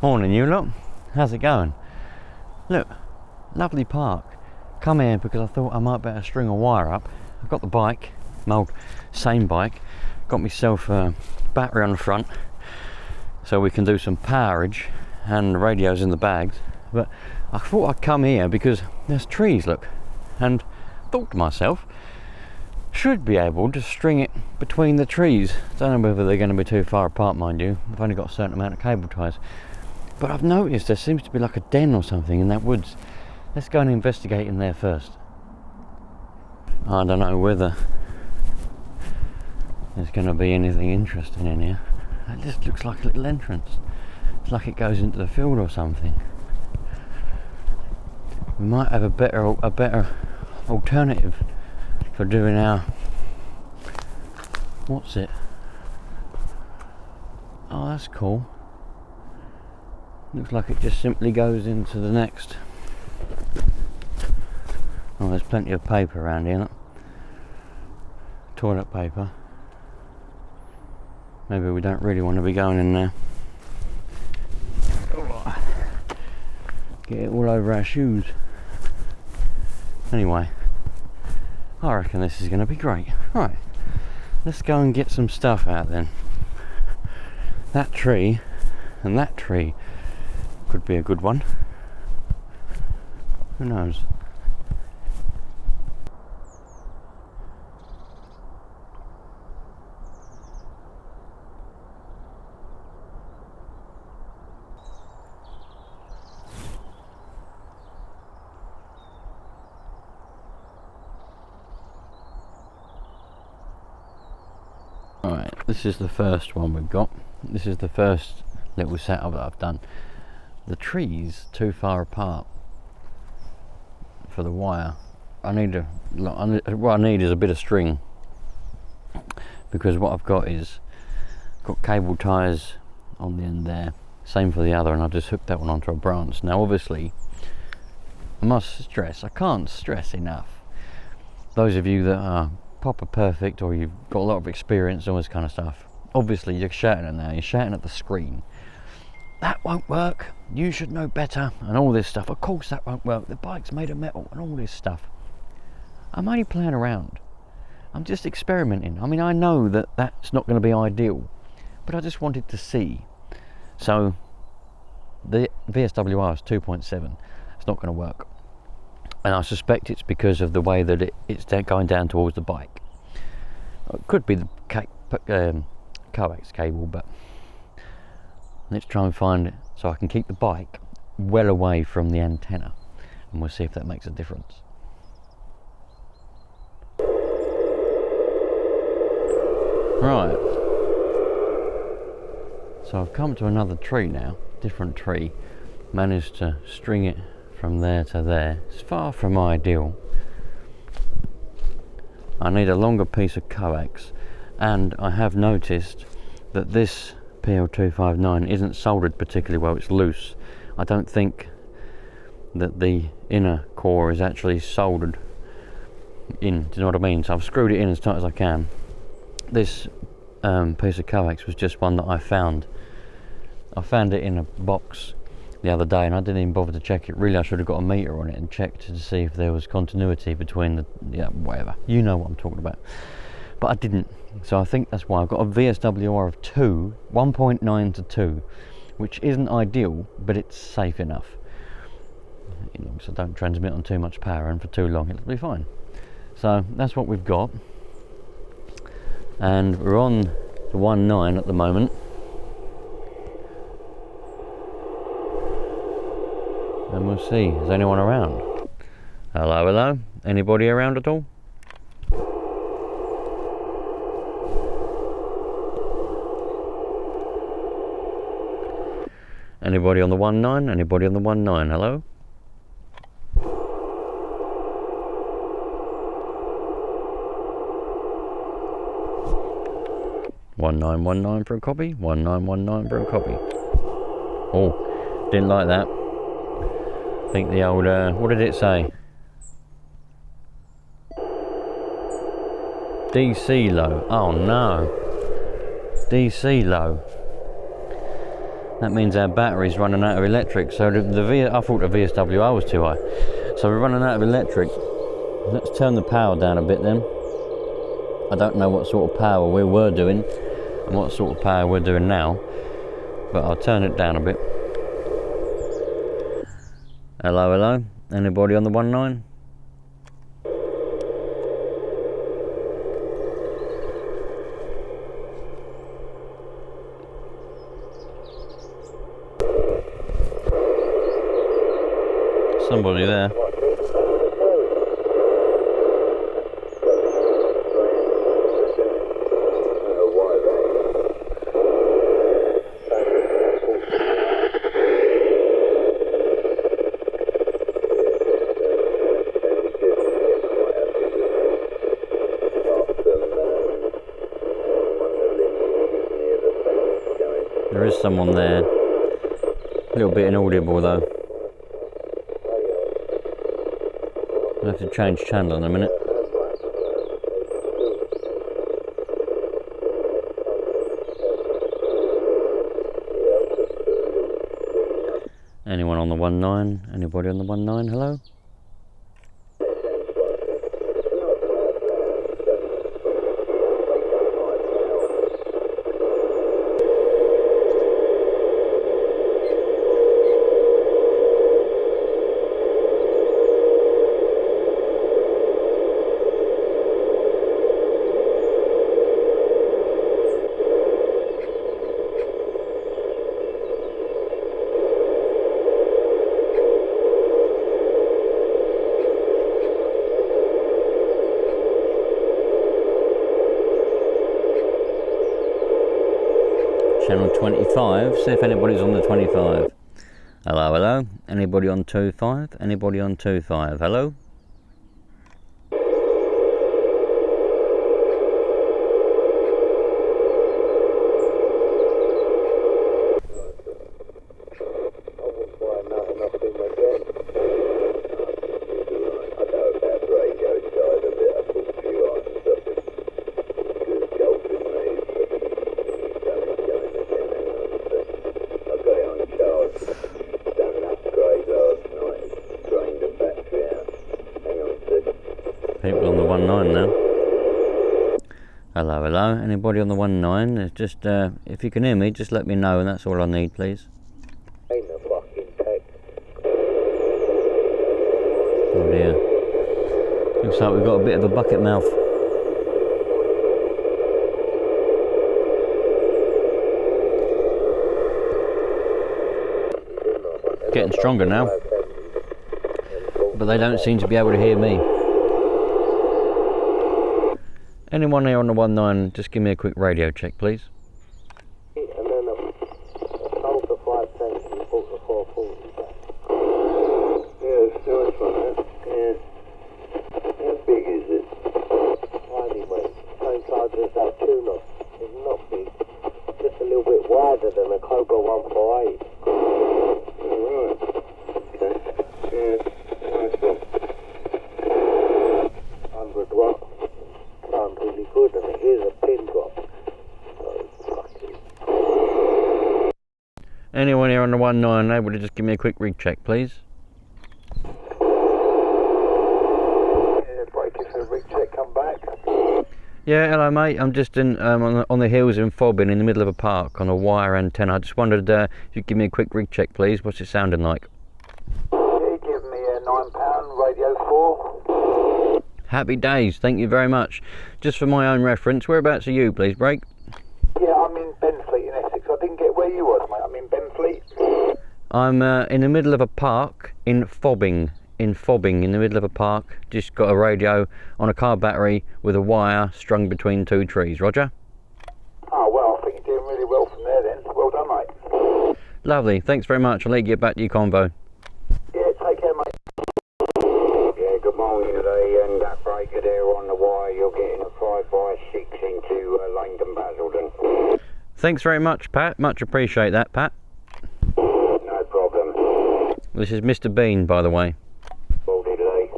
Morning you lot, how's it going? Look, lovely park. Come here because I thought I might better string a wire up. I've got the bike, my old same bike, got myself a battery on the front so we can do some powerage, and the radio's in the bags. But I thought I'd come here because there's trees, look, and thought to myself, should be able to string it between the trees. Don't know whether they're going to be too far apart, mind you. I've only got a certain amount of cable ties. But I've noticed there seems to be like a den or something in that woods. Let's go and investigate in there first. I don't know whether there's going to be anything interesting in here. It just looks like a little entrance. It's like it goes into the field or something. We might have a better alternative for doing our, what's it? Oh, that's cool. Looks like it just simply goes into the next. Oh, there's plenty of paper around here, look. Toilet paper. Maybe we don't really want to be going in there. Oh, get it all over our shoes. Anyway, I reckon this is going to be great. Right, let's go and get some stuff out then. That tree and that tree could be a good one. Who knows? Alright, this is the first one we've got. This is the first little setup that I've done. The tree's too far apart for the wire. What I need is a bit of string, because what I've got is got cable ties on the end there, same for the other, and I just hooked that one onto a branch. Now obviously I can't stress enough, those of you that are proper perfect or you've got a lot of experience, all this kind of stuff, obviously you're shouting at now, you're shouting at the screen, that won't work, you should know better, and all this stuff. Of course that won't work, the bike's made of metal, and all this stuff. I'm only playing around, I'm just experimenting. I mean, I know that that's not going to be ideal, but I just wanted to see. So the VSWR is 2.7, it's not going to work, and I suspect it's because of the way that it's going down towards the bike. It could be the coax cable, but let's try and find it so I can keep the bike well away from the antenna, and we'll see if that makes a difference. Right, so I've come to another tree now, different tree, managed to string it from there to there. It's far from ideal. I need a longer piece of coax, and I have noticed that this PL259 isn't soldered particularly well, it's loose. I don't think that the inner core is actually soldered in, do you know what I mean? So I've screwed it in as tight as I can. This piece of coax was just one that I found. I found it in a box the other day and I didn't even bother to check it. Really, I should have got a meter on it and checked to see if there was continuity between the, whatever, you know what I'm talking about. But I didn't, so I think that's why. I've got a VSWR of 1.9 to 2, which isn't ideal, but it's safe enough. So don't transmit on too much power, and for too long it'll be fine. So that's what we've got, and we're on the 1.9 at the moment. And we'll see, is anyone around? Hello, hello, anybody around at all? Anybody on the 1.9? Anybody on the 1.9? Hello? $1919 for a copy. $1919 for a copy. Oh, didn't like that. I think the old, what did it say? DC low. Oh no. DC low. that means our battery's running out of electric. So I thought the VSWR was too high. So we're running out of electric. Let's turn the power down a bit then. I don't know what sort of power we were doing and what sort of power we're doing now, but I'll turn it down a bit. Hello, hello. Anybody on the 19? Somebody there. There is someone there. A little bit inaudible though. I'll have to change channel in a minute. Anyone on the 19? Anybody on the 19? Hello? Channel 25, see if anybody's on the 25. Hello, hello. Anybody on 25? Anybody on 25? Hello? People on the 19 now. Hello, hello. Anybody on the 19? It's just, if you can hear me, just let me know, and that's all I need, please. Ain't no fucking text. Oh dear. Looks like we've got a bit of a bucket mouth. Getting stronger now. But they don't seem to be able to hear me. Anyone here on the 19, just give me a quick radio check, please. And then I sold the 5 cents and bought the 440 back. Yeah, it's nice one, huh? Yeah. How big is it? Tiny, mate. Same size as that tuna. It's not big. Just a little bit wider than a Cobra 148. Alright. Okay. Yeah, nice one. 100 watt. Sounds really good, and it is a pin drop. So fucking. Anyone here on the 19 able to just give me a quick rig check, please? Yeah, break it for the rig check, come back. Yeah, hello mate. I'm just in on the hills in Fobbing in the middle of a park on a wire antenna. I just wondered if you'd give me a quick rig check, please. What's it sounding like? Yeah, give me a £9 radio 4. Happy days, thank you very much. Just for my own reference, whereabouts are you, please, Break? Yeah, I'm in Benfleet in Essex. I didn't get where you was, mate. I'm in Benfleet. I'm in the middle of a park in Fobbing. In the middle of a park. Just got a radio on a car battery with a wire strung between 2 trees. Roger? Oh, well, I think you're doing really well from there then. Well done, mate. Lovely, thanks very much. I'll let you get back to your convo. Yeah, take care, mate. Yeah, good morning today, and that breaker there on the wire, you're getting a 5x6 into Langdon Basildon. Thanks very much, Pat. Much appreciate that, Pat. No problem. This is Mr. Bean, by the way. All day today.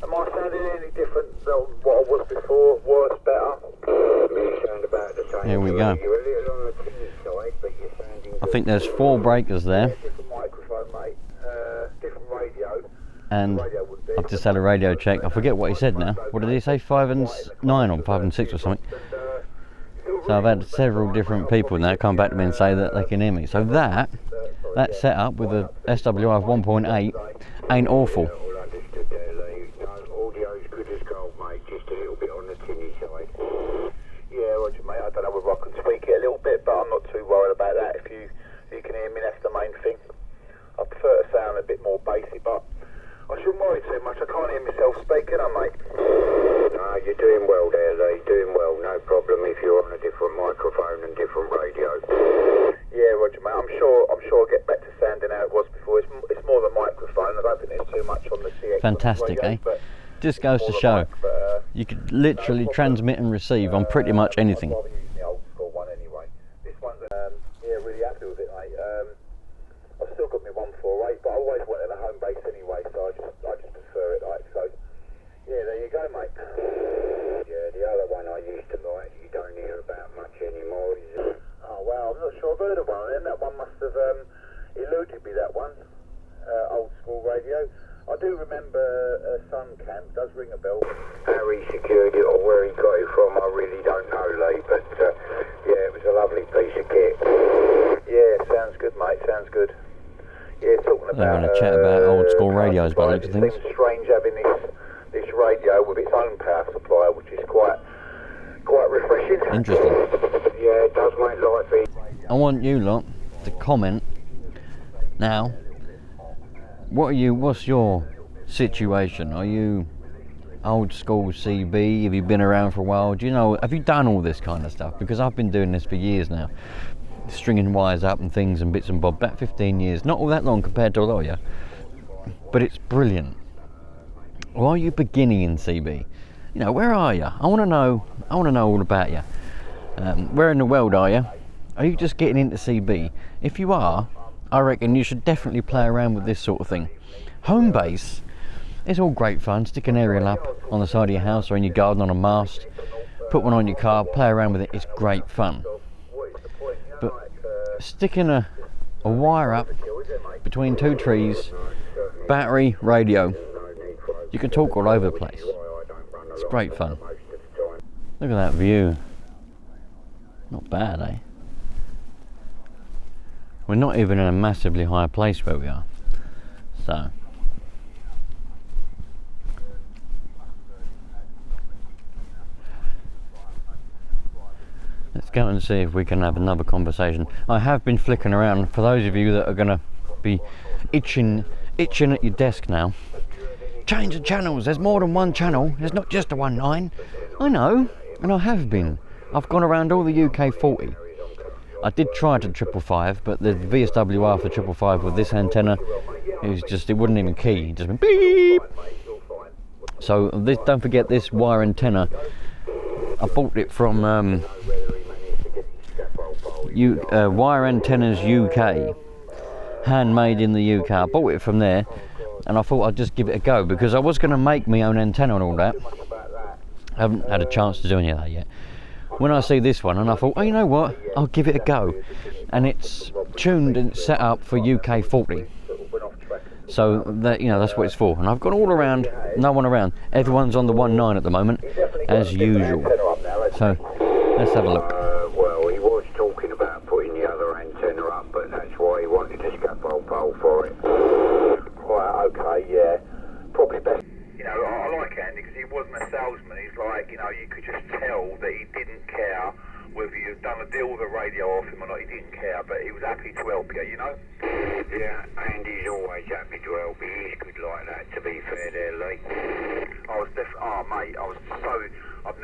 Am I sounding any different than what I was before? Worse, better? You sound about the same. Here we think there's 4 breakers there. Different microphone, mate. Different radio. And I've just had a radio check. I forget what he said now. What did he say? 5 and 9 or 5 and 6 or something. So I've had several different people now come back to me and say that they can hear me. So that setup with the SWI 1.8 ain't awful. Audio's good as gold, mate. Just a little bit on the tinny side. Yeah, Roger, mate. I don't know whether I can tweak it a little bit, but I'm not too worried about that. If you can hear me, that's the main thing. I prefer to sound a bit more bassy, but I shouldn't worry too much. I can't hear myself speaking, mate. No, you're doing well there, Lee. Doing well. No problem if you're on a different microphone and different radio. Yeah, Roger, mate. I'm sure I'll get back to sounding how it was before. It's more the microphone. I don't think there's too much on the CX. Fantastic, radio, eh? Just goes to show you could literally transmit and receive on pretty much anything. I'll use the old school one anyway. This one's yeah, really happy with it, mate. I've still got my 148, but I always wanted a home base anyway, so I just prefer it like so. Yeah, there you go, mate. Yeah, the other one I used to like, you don't hear about much anymore. Oh wow, I'm not sure I've heard of one. Then that one must have eluded me. That one, old school radio. I do remember Sun Camp, does ring a bell. How he secured it or where he got it from, I really don't know, Lee, but yeah, it was a lovely piece of kit. Yeah, sounds good, mate, sounds good. Yeah, talking about... They're going to chat about old school radios by the looks of things. It seems strange having this radio with its own power supply, which is quite refreshing. Interesting. Yeah, it does make life easy. I want you lot to comment now. What's your situation? Are you old school CB? Have you been around for a while? Do you know, have you done all this kind of stuff? Because I've been doing this for years now. Stringing wires up and things and bits and bobs. About 15 years. Not all that long compared to a lawyer. But it's brilliant. Or are you beginning in CB? You know, where are you? I want to know all about you. Where in the world are you? Are you just getting into CB? If you are, I reckon you should definitely play around with this sort of thing. Home base, it's all great fun. Stick an aerial up on the side of your house or in your garden on a mast. Put one on your car, play around with it. It's great fun. But sticking a wire up between 2 trees, battery, radio, you can talk all over the place. It's great fun. Look at that view. Not bad, eh? We're not even in a massively high place where we are. So let's go and see if we can have another conversation. I have been flicking around. For those of you that are going to be itching at your desk now, change the channels. There's more than one channel. There's not just a 1.9. I know, and I have been. I've gone around all the UK 40. I did try to 555, but the VSWR for 555 with this antenna, it wouldn't even key. It just went beep. So this, don't forget this wire antenna. I bought it from Wire Antennas UK, handmade in the UK. I bought it from there, and I thought I'd just give it a go because I was going to make my own antenna and all that. I haven't had a chance to do any of that yet. When I see this one, and I thought, oh, you know what, I'll give it a go. And it's tuned and set up for UK 40. So that, you know, that's what it's for. And I've got all around, no one around. Everyone's on the 1.9 at the moment, as usual. So let's have a look. Well, he was talking about putting the other antenna up, but that's why he wanted a scaffold pole for it. Right, okay, yeah. Probably best. You know, I like Andy because he wasn't a salesman. He's like, you know, you could just tell that he didn't care whether you'd done a deal with a radio off him or not. He didn't care, but he was happy to help you, you know? Yeah, Andy's always happy to help you. He's good like that, to be fair there, Lee. I was definitely, oh mate, I was so, I've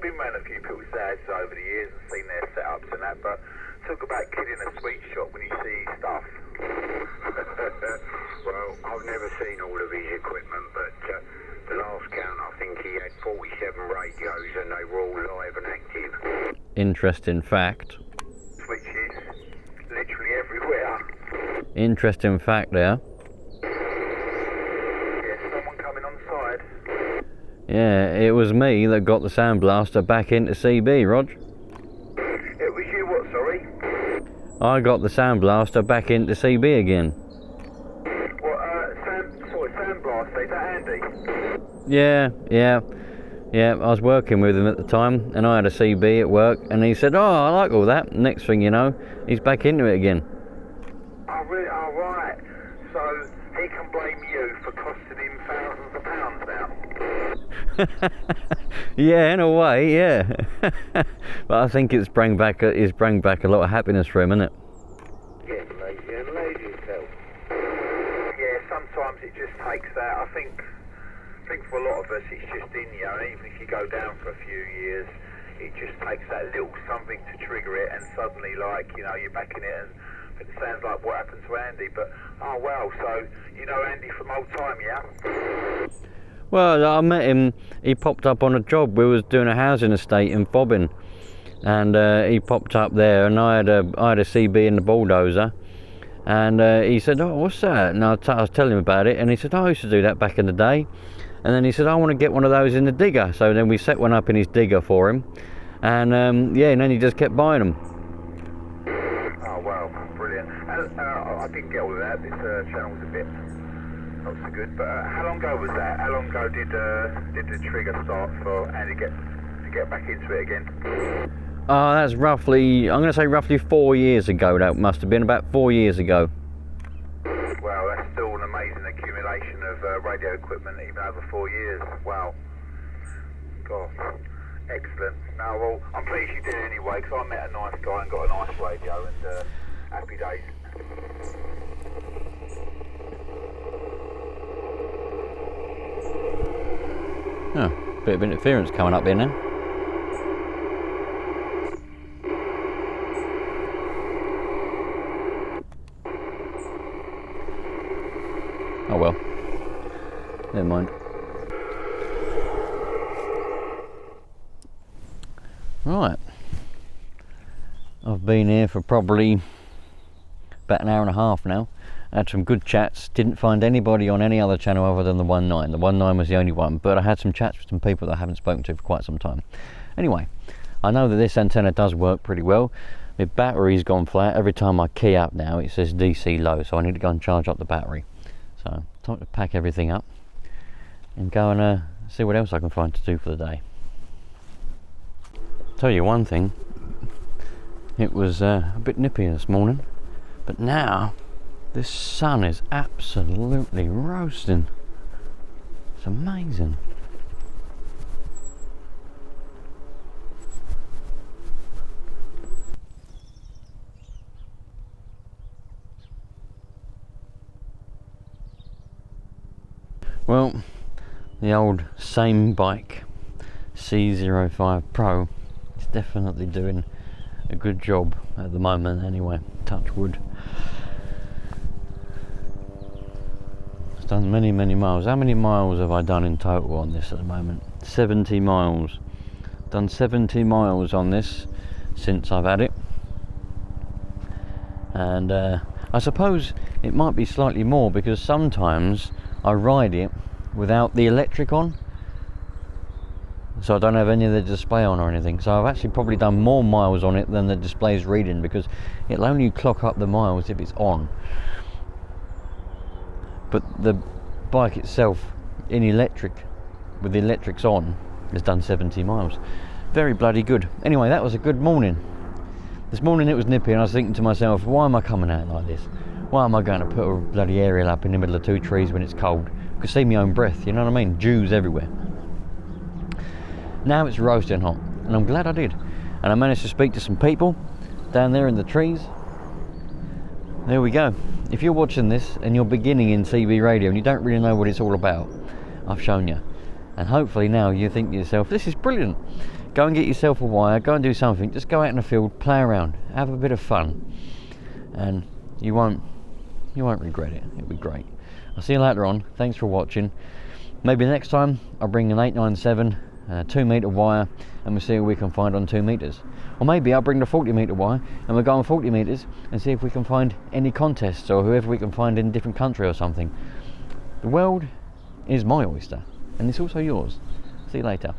been around a few people's dads over the years and seen their setups and that, but talk about kidding a sweet shop when you see stuff. Well, I've never seen all of his equipment, but the last count, I think he had 47 radios and they were all live and active. Interesting fact. Switches, literally everywhere. Interesting fact there. Yeah, someone coming on side. Yeah, it was me that got the Sound Blaster back into CB, Rog. It was you what, sorry? I got the sandblaster back into CB again. Sandblaster, is that Andy? Yeah, I was working with him at the time, and I had a CB at work, and he said, oh, I like all that. Next thing you know, he's back into it again. Oh, really? Oh, right. So he can blame you for costing him thousands of pounds now? Yeah, in a way, yeah. But I think it's bring back a lot of happiness for him, isn't it? Yeah, made himself. Yeah, sometimes it just takes that. I think for a lot of us it's just in you, and even if you go down for a few years, it just takes that little something to trigger it, and suddenly, like, you know, you're back in it. And it sounds like what happened to Andy, but oh well, so you know Andy from old time, yeah? Well, I met him, he popped up on a job. We was doing a housing estate in Bobbin, and he popped up there, and I had a CB in the bulldozer, and he said, oh, what's that? And I was telling him about it, and he said, oh, I used to do that back in the day. And then he said, I want to get one of those in the digger. So then we set one up in his digger for him, and yeah, and then he just kept buying them. Oh wow, brilliant. I didn't get all of that. This channel was a bit not so good. But how long ago was that? How long ago did the trigger start for Andy to get back into it again? That's roughly, I'm going to say roughly 4 years ago. That must have been about 4 years ago. Wow, that's still an amazing accumulation of radio equipment, even over 4 years. Wow. God, excellent. Now, well, I'm pleased you did it anyway, because I met a nice guy and got a nice radio, and happy days. Oh, bit of interference coming up here now. Oh well, never mind. Right, I've been here for probably about an hour and a half now. I had some good chats, didn't find anybody on any other channel other than the 19. The 19 was the only one, but I had some chats with some people that I haven't spoken to for quite some time. Anyway, I know that this antenna does work pretty well. My battery's gone flat. Every time I key up now it says DC low, so I need to go and charge up the battery. So, time to pack everything up and go and see what else I can find to do for the day. Tell you one thing, it was a bit nippy this morning, but now this sun is absolutely roasting. It's amazing. Well, the old same bike C05 Pro is definitely doing a good job at the moment anyway, touch wood. It's done many miles. How many miles have I done in total on this at the moment? 70 miles. Done 70 miles on this since I've had it, and I suppose it might be slightly more because sometimes I ride it without the electric on, so I don't have any of the display on or anything, so I've actually probably done more miles on it than the display's reading, because it'll only clock up the miles if it's on. But the bike itself in electric, with the electrics on, has done 70 miles. Very bloody good. Anyway, that was a good morning. This morning it was nippy, and I was thinking to myself, why am I coming out like this? Why am I going to put a bloody aerial up in the middle of two trees when it's cold? I could see my own breath, you know what I mean? Dews everywhere. Now it's roasting hot, and I'm glad I did. And I managed to speak to some people down there in the trees. There we go. If you're watching this and you're beginning in CB radio and you don't really know what it's all about, I've shown you. And hopefully now you think to yourself, this is brilliant. Go and get yourself a wire, go and do something. Just go out in the field, play around, have a bit of fun. And you won't regret it. It'll be great. I'll see you later on. Thanks for watching. Maybe next time I'll bring an 897 2 metre wire, and we'll see what we can find on 2 metres. Or maybe I'll bring the 40 metre wire and we'll go on 40 metres and see if we can find any contests, or whoever we can find in a different country or something. The world is my oyster, and it's also yours. See you later.